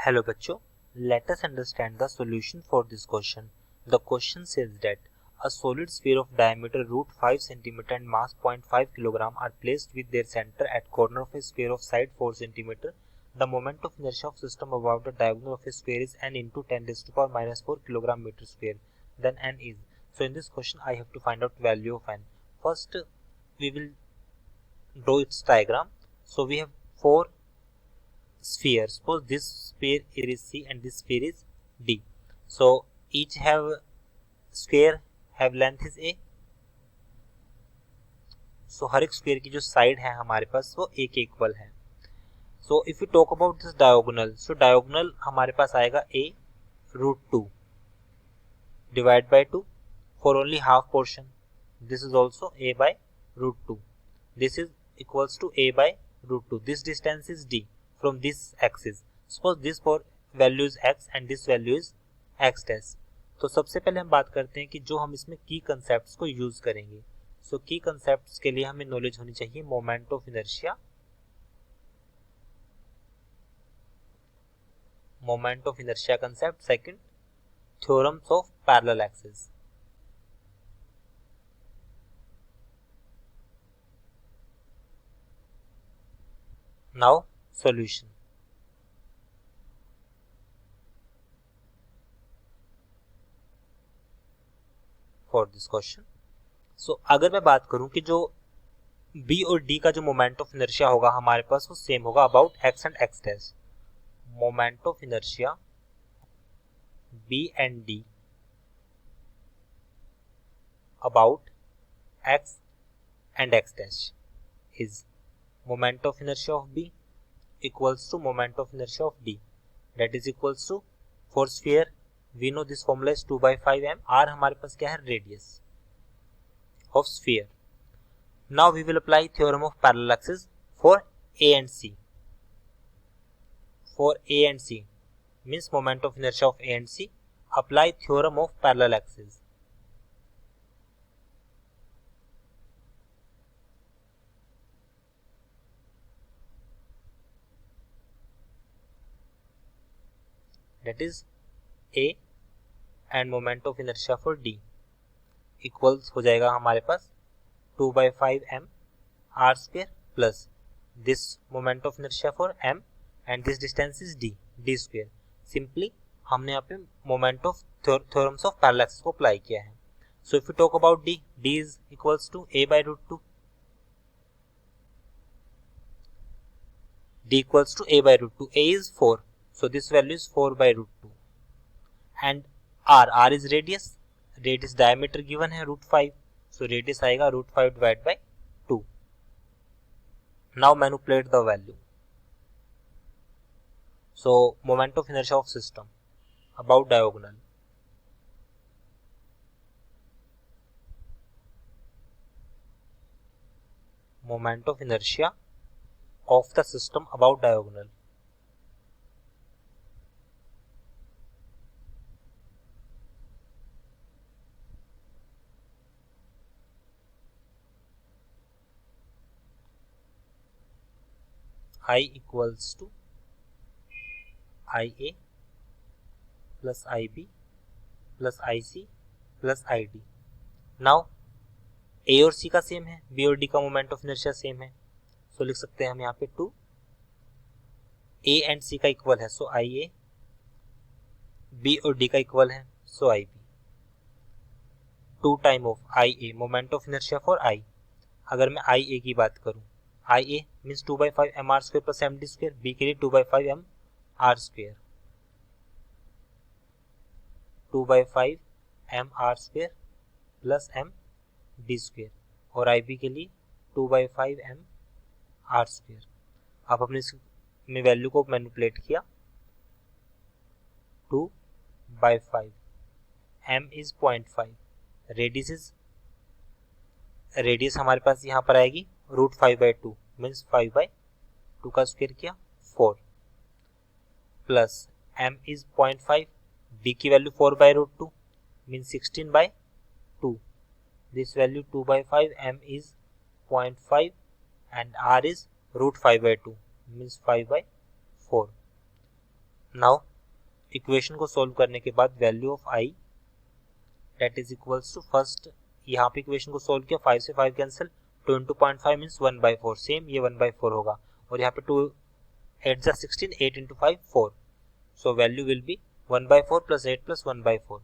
Hello bachcho, let us understand the solution for this question. The question says that a solid sphere of diameter root 5 cm and mass 0.5 kg are placed with their center at corner of a sphere of side 4 cm. The moment of inertia of system above the diagonal of a sphere is n into 10 raised to power minus 4 kg meter square. Then n is. So in this question I have to find out value of n. First we will draw its diagram. So we have 4 sphere. Suppose this sphere is C and this sphere is D. So each have square have length is A. So हर एक square की जो side है हमारे पास वो A के equal है. So if we talk about this diagonal, so diagonal हमारे पास आएगा A root 2 divide by 2 for only half portion. This is also A by root 2. This is equals to A by root 2. This distance is D from this axis. Suppose this value is x and this value is x dash. तो सबसे पहले हम बात करते हैं कि जो हम इसमें की कंसेप्ट्स को यूज करेंगे. सो की कंसेप्ट्स के लिए हमें नॉलेज होनी चाहिए moment of inertia, moment of inertia concept. Second, theorems of parallel axis. Now solution. For this question, so अगर मैं बात करूं कि जो B और D का जो मोमेंट ऑफ इनर्शिया होगा हमारे पास वो सेम होगा about x and x dash. Moment of inertia B and D about x and x dash is moment of inertia of B equals to moment of inertia of D, that is equals to, for sphere we know this formula is 2 by 5 m. R हमारे पास क्या है, radius of sphere. Now we will apply theorem of parallel axis for A and C. For A and C means moment of inertia of A and C, apply theorem of parallel axis. That is A and moment of inertia for D equals हो जाएगा हमारे पास 2 by 5 m r square plus this moment of inertia for m and this distance is d square. Simply हमने यहाँ पे moment of theorems of parallel axis को apply किया है. So if we talk about d is equals to a by root 2. D equals to a by root 2. A is 4. So this value is 4 by root 2. And R is radius. Radius diameter given है root 5. So radius आएगा root 5 divided by 2. Now manipulate the value. So moment of inertia of system about diagonal. Moment of inertia of the system about diagonal. I equals to IA plus IB plus IC plus ID. Now A और C का same है, B और D का moment of inertia same है. सो लिख सकते हैं हम यहाँ पे 2. A एंड C का इक्वल है, सो IA. B और D का इक्वल है, सो IB. 2 time of IA moment of inertia for I. अगर मैं IA की बात करूँ, IA means 2 by 5 mr square plus md square. B के लिए 2 by 5 mr square. 2 by 5 mr square plus md square. और IB के लिए 2 by 5 mr square. आप अपने में वैल्यू को मैनिपुलेट किया. 2 by 5 m is 0.5. रेडियस हमारे पास यहाँ पर आएगी रूट 5 by 2 मीन्स 5 by 2 का स्क्वायर किया 4 प्लस m इज 0.5. d की value 4 by root 2 means 16 by 2. This value 2 by 5 m is 0.5 and r is root 5 by 2 means 5 by 4. Now equation को solve करने के बाद value of I that is equals to first, यहाँ पे equation को solve किया, 5 से 5 कैंसिल, 2 इंटू 0.5 मीन्स 1/4, सेम ये 1/4 होगा, और यहाँ पे 2 8 जा 16, 8 into 5 4, so value will be 1/4 plus 8 plus 1/4,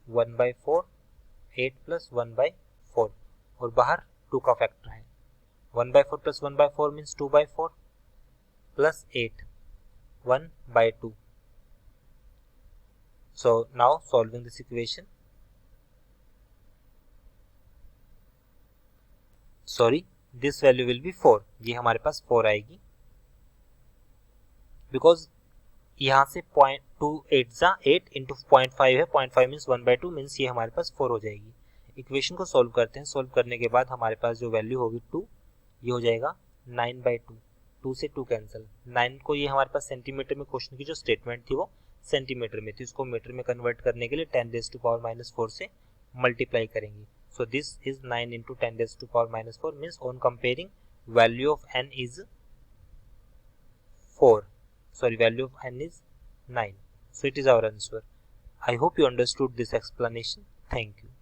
1/4 8 plus 1/4, और बाहर 2 का फैक्टर है, 1/4 plus 1/4 means 2/4 plus 8 1/2. So now solving this equation, sorry this value will be 4, ये हमारे पास 4 आएगी, बिकॉज यहाँ से 0.2 8 जा 8 इंटू 0.5 है, 0.5 मीन्स 1/2 मीन्स ये हमारे पास 4 हो जाएगी. इक्वेशन को सॉल्व करते हैं, सॉल्व करने के बाद हमारे पास जो वैल्यू होगी 2, ये हो जाएगा 9/2, 2 से 2 कैंसिल, 9 को ये हमारे पास सेंटीमीटर में क्वेश्चन की जो स्टेटमेंट थी वो सेंटीमीटर में थी, उसको मीटर में कन्वर्ट करने के लिए 10⁻⁻⁴ से मल्टीप्लाई करेंगे. So this is 9 into 10⁻⁻⁴ means on comparing value of n is 4, sorry value of n is 9, so it is our answer. I hope you understood this explanation. Thank you.